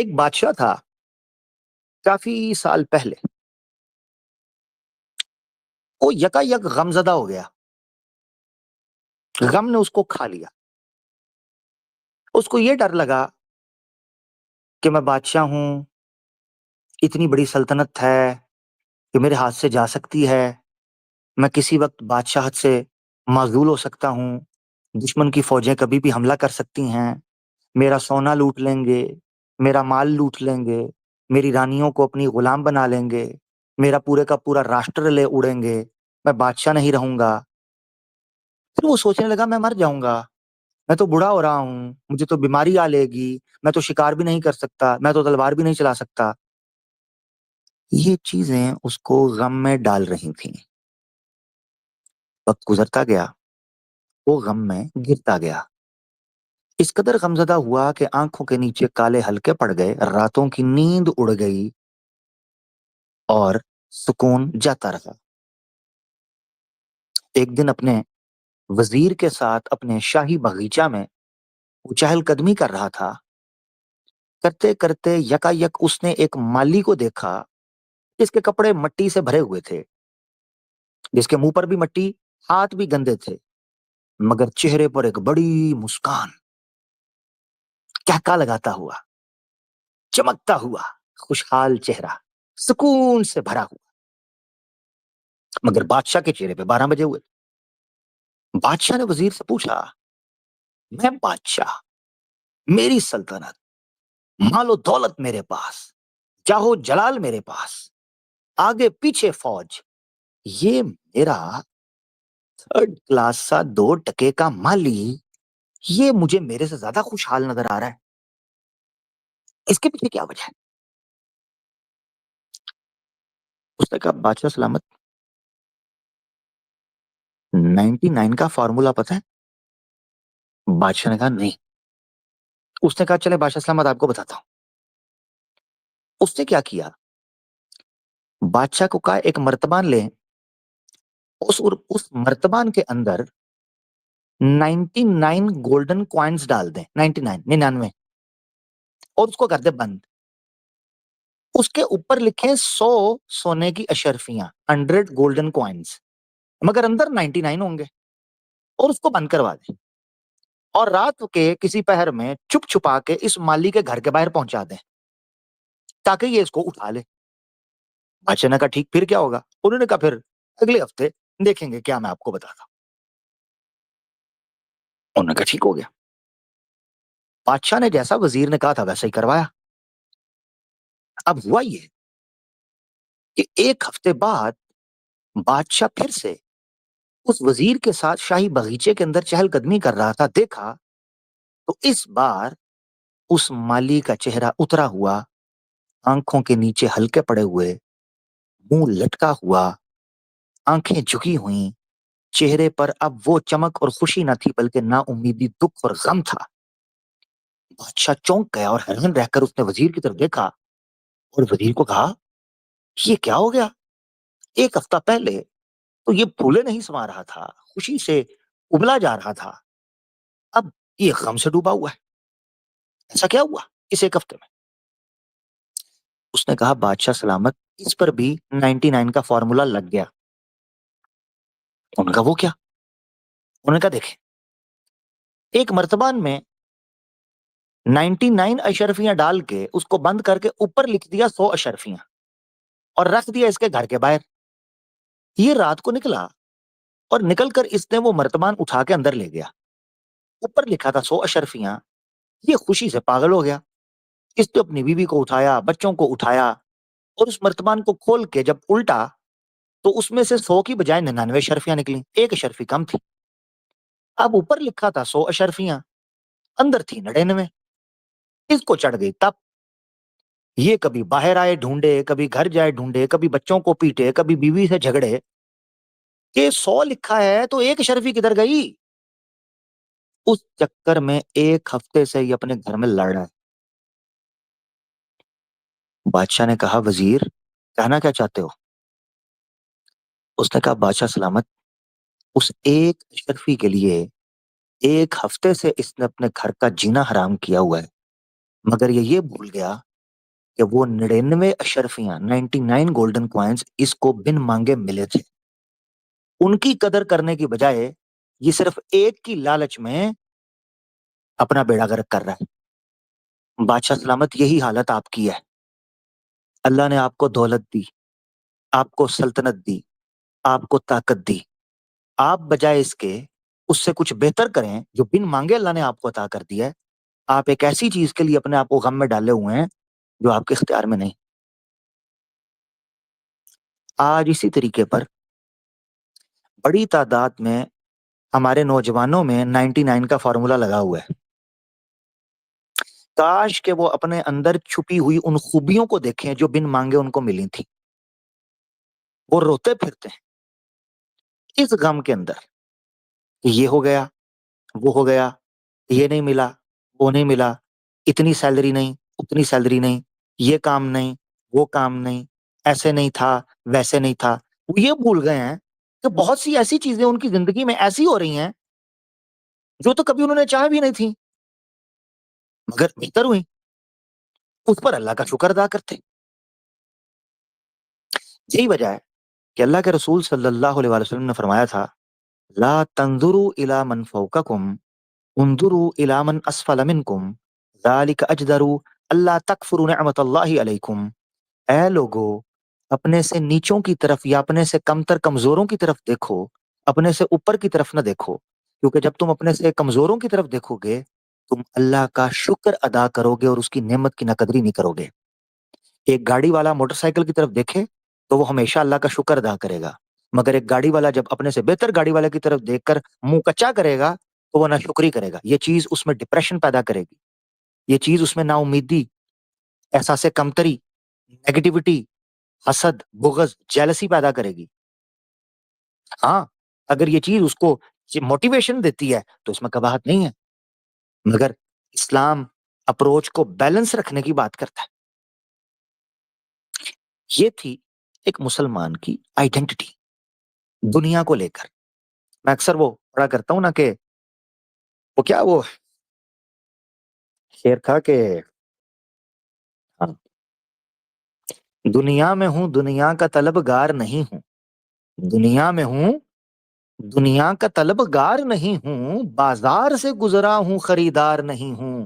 ایک بادشاہ تھا کافی سال پہلے. وہ یکا یک غمزدہ ہو گیا. غم نے اس کو کھا لیا. اس کو یہ ڈر لگا کہ میں بادشاہ ہوں، اتنی بڑی سلطنت ہے کہ میرے ہاتھ سے جا سکتی ہے، میں کسی وقت بادشاہت سے معزول ہو سکتا ہوں، دشمن کی فوجیں کبھی بھی حملہ کر سکتی ہیں، میرا سونا لوٹ لیں گے، میرا مال لوٹ لیں گے، میری رانیوں کو اپنی غلام بنا لیں گے، میرا پورے کا پورا راشٹر لے اڑیں گے، میں بادشاہ نہیں رہوں گا. پھر وہ سوچنے لگا میں مر جاؤں گا، میں تو بوڑھا ہو رہا ہوں، مجھے تو بیماری آ لے گی، میں تو شکار بھی نہیں کر سکتا، میں تو تلوار بھی نہیں چلا سکتا. یہ چیزیں اس کو غم میں ڈال رہی تھیں. وقت گزرتا گیا، وہ غم میں گرتا گیا. اس قدر غمزدہ ہوا کہ آنکھوں کے نیچے کالے ہلکے پڑ گئے، راتوں کی نیند اڑ گئی اور سکون جاتا رہا. ایک دن اپنے وزیر کے ساتھ اپنے شاہی باغیچہ میں وہ چہل قدمی کر رہا تھا. کرتے کرتے یکا یک اس نے ایک مالی کو دیکھا جس کے کپڑے مٹی سے بھرے ہوئے تھے، جس کے منہ پر بھی مٹی، ہاتھ بھی گندے تھے، مگر چہرے پر ایک بڑی مسکان، کہکا لگاتا ہوا، چمکتا ہوا، خوشحال چہرہ، سکون سے بھرا ہوا. مگر بادشاہ کے چہرے پہ 12 بجے ہوئے. بادشاہ نے وزیر سے پوچھا، میں بادشاہ، میری سلطنت، مال و دولت میرے پاس، چاہو جلال میرے پاس، آگے پیچھے فوج، یہ میرا 3rd کلاس سا 2 ٹکے کا مالی، یہ مجھے میرے سے زیادہ خوشحال نظر آ رہا ہے، اس کے پیچھے کیا وجہ ہے؟ اس نے کہا بادشاہ سلامت، 99 کا فارمولا پتہ ہے؟ بادشاہ نے کہا نہیں. اس نے کہا چلے بادشاہ سلامت آپ کو بتاتا ہوں. اس نے کیا کیا؟ بادشاہ کو کہا ایک مرتبان لیں، اس مرتبان کے اندر 99 گولڈن کوائنز ڈال دیں، 99 اور اس کو کر دے بند. اس کے اوپر لکھیں 100 سونے کی اشرفیاں، 100 گولڈن کوائنز، مگر اندر 99 ہوں گے، اور اس کو بند کروا دیں. اور رات کے کسی پہر میں چھپ چھپا کے اس مالی کے گھر کے باہر پہنچا دیں تاکہ یہ اس کو اٹھا لے. بادشاہ نے کہا ٹھیک، پھر کیا ہوگا؟ انہوں نے کہا پھر اگلے ہفتے دیکھیں گے کیا میں آپ کو بتاتا ہوں. انہوں نے کہا ٹھیک ہو گیا. بادشاہ نے جیسا وزیر نے کہا تھا ویسا ہی کروایا. اب ہوا یہ کہ ایک ہفتے بعد بادشاہ پھر سے اس وزیر کے ساتھ شاہی باغیچے کے اندر چہل قدمی کر رہا تھا. دیکھا تو اس بار اس مالی کا چہرہ اترا ہوا، آنکھوں کے نیچے ہلکے پڑے ہوئے، منہ لٹکا ہوا، آنکھیں جھکی ہوئیں، چہرے پر اب وہ چمک اور خوشی نہ تھی بلکہ نا امیدی، دکھ اور غم تھا. بادشاہ چونک گیا اور حیران رہ کر اس نے وزیر کی طرف دیکھا اور وزیر کو کہا یہ کیا ہو گیا؟ ایک ہفتہ پہلے تو یہ پھولے نہیں سما رہا تھا، خوشی سے ابلا جا رہا تھا، اب یہ غم سے ڈوبا ہوا ہے، ایسا کیا ہوا اس ایک ہفتے میں؟ اس نے کہا بادشاہ سلامت، اس پر بھی 99 کا فارمولا لگ گیا. انہوں نے کہا وہ کیا؟ انہوں نے کہا دیکھیں، ایک مرتبان میں 99 اشرفیاں ڈال کے اس کو بند کر کے اوپر لکھ دیا 100 اشرفیاں اور رکھ دیا اس کے گھر کے باہر. یہ رات کو نکلا اور نکل کر اس نے وہ مرتبان اٹھا کے اندر لے گیا. اوپر لکھا تھا 100 اشرفیاں. یہ خوشی سے پاگل ہو گیا. اس نے اپنی بیوی کو اٹھایا، بچوں کو اٹھایا، اور اس مرتبان کو کھول کے جب الٹا تو اس میں سے 100 کی بجائے 99 اشرفیاں نکلی، ایک اشرفی کم تھی. اب اوپر لکھا تھا 100 اشرفیاں، اندر تھی 99. اس کو چڑھ گئی تب. یہ کبھی باہر آئے ڈھونڈے، کبھی گھر جائے ڈھونڈے، کبھی بچوں کو پیٹے، کبھی بیوی سے جھگڑے کہ 100 لکھا ہے تو ایک اشرفی کدھر گئی. اس چکر میں ایک ہفتے سے یہ اپنے گھر میں لڑ رہا ہے. بادشاہ نے کہا وزیر کہنا کیا چاہتے ہو؟ اس نے کہا بادشاہ سلامت، اس ایک اشرفی کے لیے ایک ہفتے سے اس نے اپنے گھر کا جینا حرام کیا ہوا ہے، مگر یہ بھول گیا کہ وہ 99 اشرفیاں 99 گولڈن کوائنس اس کو بن مانگے ملے تھے. ان کی قدر کرنے کی بجائے یہ صرف ایک کی لالچ میں اپنا بیڑا غرق کر رہا ہے. بادشاہ سلامت یہی حالت آپ کی ہے. اللہ نے آپ کو دولت دی، آپ کو سلطنت دی، آپ کو طاقت دی. آپ بجائے اس کے اس سے کچھ بہتر کریں جو بن مانگے اللہ نے آپ کو عطا کر دیا ہے. آپ ایک ایسی چیز کے لیے اپنے آپ کو غم میں ڈالے ہوئے ہیں جو آپ کے اختیار میں نہیں. آج اسی طریقے پر بڑی تعداد میں ہمارے نوجوانوں میں 99 کا فارمولا لگا ہوا ہے. کاش کہ وہ اپنے اندر چھپی ہوئی ان خوبیوں کو دیکھیں جو بن مانگے ان کو ملی تھی. وہ روتے پھرتے ہیں اس غم کے اندر کہ یہ ہو گیا، وہ ہو گیا، یہ نہیں ملا، وہ نہیں ملا، اتنی سیلری نہیں، اتنی سیلری نہیں، یہ کام نہیں، وہ کام نہیں، ایسے نہیں تھا، ویسے نہیں تھا. وہ یہ بھول گئے ہیں کہ بہت سی ایسی چیزیں ان کی زندگی میں ایسی ہو رہی ہیں جو تو کبھی انہوں نے چاہے بھی نہیں تھی مگر بہتر ہوئی. اس پر اللہ کا شکر ادا کرتے. یہی وجہ ہے کہ اللہ کے رسول صلی اللہ علیہ وسلم نے فرمایا تھا لا تنظروا الى من فوقکم انظروا الى من اسفل منکم ذالک اجدر اللہ تکفروا نعمت اللہ علیکم. اے لوگو، اپنے سے نیچوں کی طرف یا اپنے سے کمتر کمزوروں کی طرف دیکھو، اپنے سے اوپر کی طرف نہ دیکھو. کیونکہ جب تم اپنے سے کمزوروں کی طرف دیکھو گے تم اللہ کا شکر ادا کرو گے اور اس کی نعمت کی نقدری نہیں کرو گے. ایک گاڑی والا موٹر سائیکل کی طرف دیکھے تو وہ ہمیشہ اللہ کا شکر ادا کرے گا، مگر ایک گاڑی والا جب اپنے سے بہتر گاڑی والے کی طرف دیکھ کر منہ کچا کرے گا تو وہ ناشکری کرے گا. یہ چیز اس میں ڈپریشن پیدا کرے گی، یہ چیز اس میں نا امیدی، احساس کمتری، نیگیٹیوٹی، حسد، بغض، جیلسی پیدا کرے گی. ہاں اگر یہ چیز اس کو موٹیویشن دیتی ہے تو اس میں قباحت نہیں ہے، مگر اسلام اپروچ کو بیلنس رکھنے کی بات کرتا ہے. یہ تھی ایک مسلمان کی آئیڈینٹی دنیا کو لے کر. میں اکثر وہ پڑھا کرتا ہوں نا کہ وہ کیا وہ شعر تھا کہ ہاں، دنیا میں ہوں دنیا کا طلبگار نہیں ہوں، دنیا میں ہوں دنیا کا طلبگار نہیں ہوں، بازار سے گزرا ہوں خریدار نہیں ہوں.